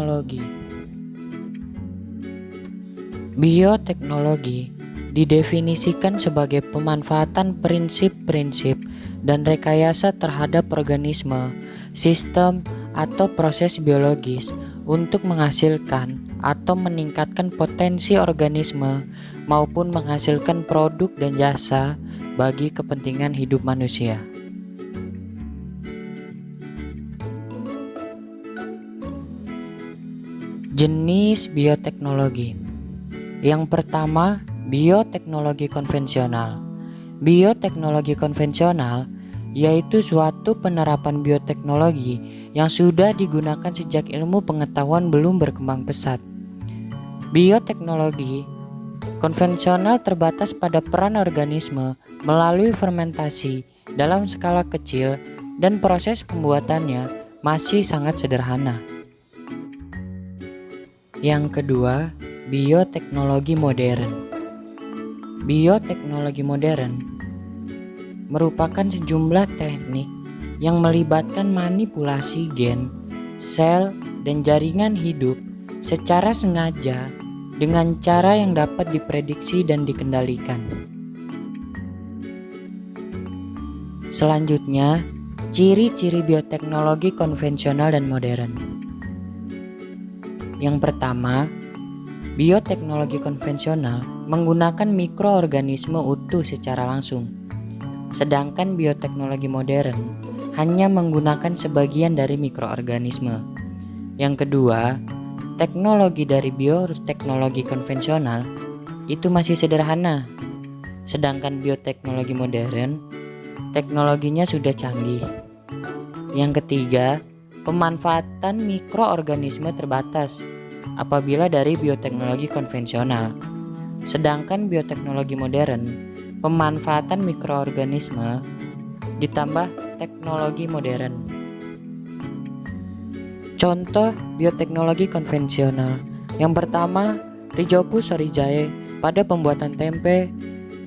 Bioteknologi. Bioteknologi didefinisikan sebagai pemanfaatan prinsip-prinsip dan rekayasa terhadap organisme, sistem, atau proses biologis untuk menghasilkan atau meningkatkan potensi organisme maupun menghasilkan produk dan jasa bagi kepentingan hidup manusia. Jenis bioteknologi. Yang pertama, bioteknologi konvensional. Bioteknologi konvensional yaitu suatu penerapan bioteknologi yang sudah digunakan sejak ilmu pengetahuan belum berkembang pesat. Bioteknologi konvensional terbatas pada peran organisme melalui fermentasi dalam skala kecil dan proses pembuatannya masih sangat sederhana. Yang kedua, bioteknologi modern. Bioteknologi modern merupakan sejumlah teknik yang melibatkan manipulasi gen, sel, dan jaringan hidup secara sengaja dengan cara yang dapat diprediksi dan dikendalikan. Selanjutnya, ciri-ciri bioteknologi konvensional dan modern. Yang pertama, bioteknologi konvensional menggunakan mikroorganisme utuh secara langsung, sedangkan bioteknologi modern hanya menggunakan sebagian dari mikroorganisme. Yang kedua, teknologi dari bioteknologi konvensional itu masih sederhana, sedangkan bioteknologi modern teknologinya sudah canggih. Yang ketiga, pemanfaatan mikroorganisme terbatas apabila dari bioteknologi konvensional, sedangkan bioteknologi modern pemanfaatan mikroorganisme ditambah teknologi modern. Contoh bioteknologi konvensional. Yang pertama, Rhizopus oryzae pada pembuatan tempe.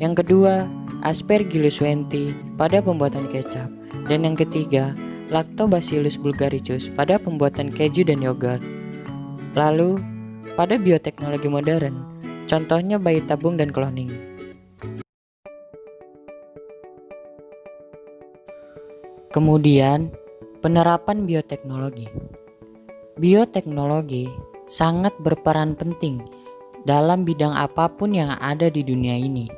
Yang kedua, Aspergillus wenti pada pembuatan kecap. Dan yang ketiga, Lactobacillus bulgaricus pada pembuatan keju dan yogurt. Lalu, pada bioteknologi modern, contohnya bayi tabung dan cloning. Kemudian, penerapan bioteknologi. Bioteknologi sangat berperan penting dalam bidang apapun yang ada di dunia ini.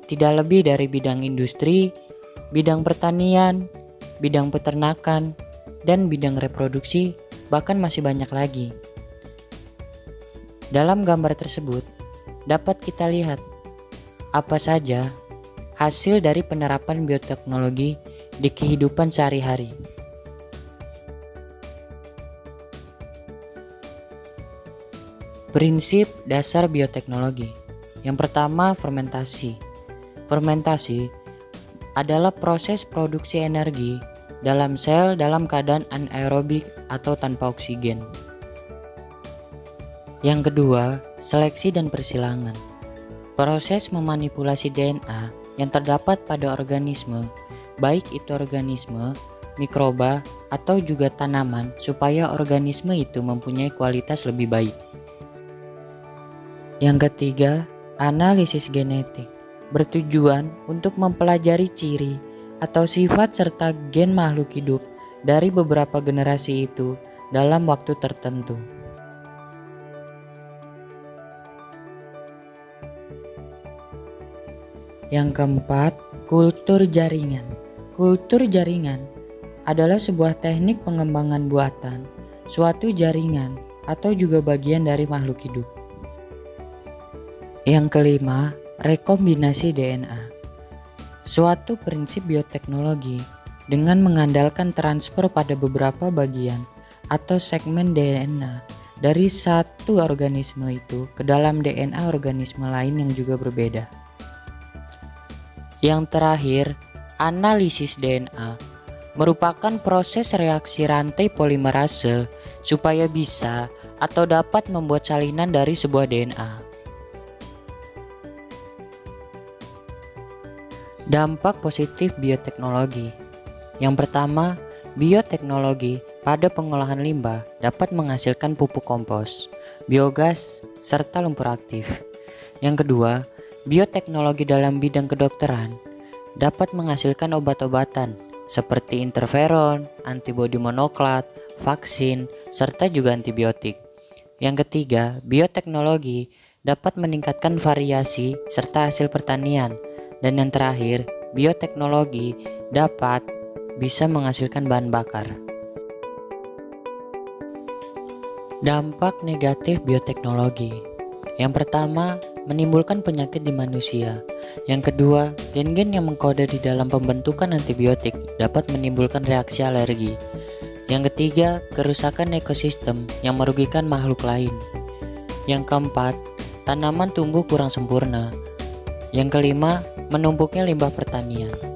Tidak lebih dari bidang industri, bidang pertanian, bidang peternakan, dan bidang reproduksi, bahkan masih banyak lagi. Dalam gambar tersebut, dapat kita lihat apa saja hasil dari penerapan bioteknologi di kehidupan sehari-hari. Prinsip dasar bioteknologi. Yang pertama, fermentasi. Fermentasi adalah proses produksi energi dalam sel dalam keadaan anaerobik atau tanpa oksigen. Yang kedua, seleksi dan persilangan. Proses memanipulasi DNA yang terdapat pada organisme, baik itu organisme, mikroba, atau juga tanaman, supaya organisme itu mempunyai kualitas lebih baik. Yang ketiga, analisis genetik. Bertujuan untuk mempelajari ciri atau sifat serta gen makhluk hidup dari beberapa generasi itu dalam waktu tertentu. Yang keempat, kultur jaringan. Kultur jaringan adalah sebuah teknik pengembangan buatan suatu jaringan atau juga bagian dari makhluk hidup. Yang kelima, rekombinasi DNA. Suatu prinsip bioteknologi dengan mengandalkan transfer pada beberapa bagian atau segmen DNA dari satu organisme itu ke dalam DNA organisme lain yang juga berbeda. Yang terakhir, analisis DNA merupakan proses reaksi rantai polimerase supaya bisa atau dapat membuat salinan dari sebuah DNA. Dampak positif bioteknologi. Yang pertama, bioteknologi pada pengolahan limbah dapat menghasilkan pupuk kompos, biogas, serta lumpur aktif. Yang kedua, bioteknologi dalam bidang kedokteran dapat menghasilkan obat-obatan seperti interferon, antibodi monoklat, vaksin, serta juga antibiotik. Yang ketiga, bioteknologi dapat meningkatkan variasi serta hasil pertanian. Dan yang terakhir, bioteknologi dapat bisa menghasilkan bahan bakar. Dampak negatif bioteknologi. Yang pertama, menimbulkan penyakit di manusia. Yang kedua, gen-gen yang mengkode di dalam pembentukan antibiotik dapat menimbulkan reaksi alergi. Yang ketiga, kerusakan ekosistem yang merugikan makhluk lain. Yang keempat, tanaman tumbuh kurang sempurna. Yang kelima, menumpuknya limbah pertanian.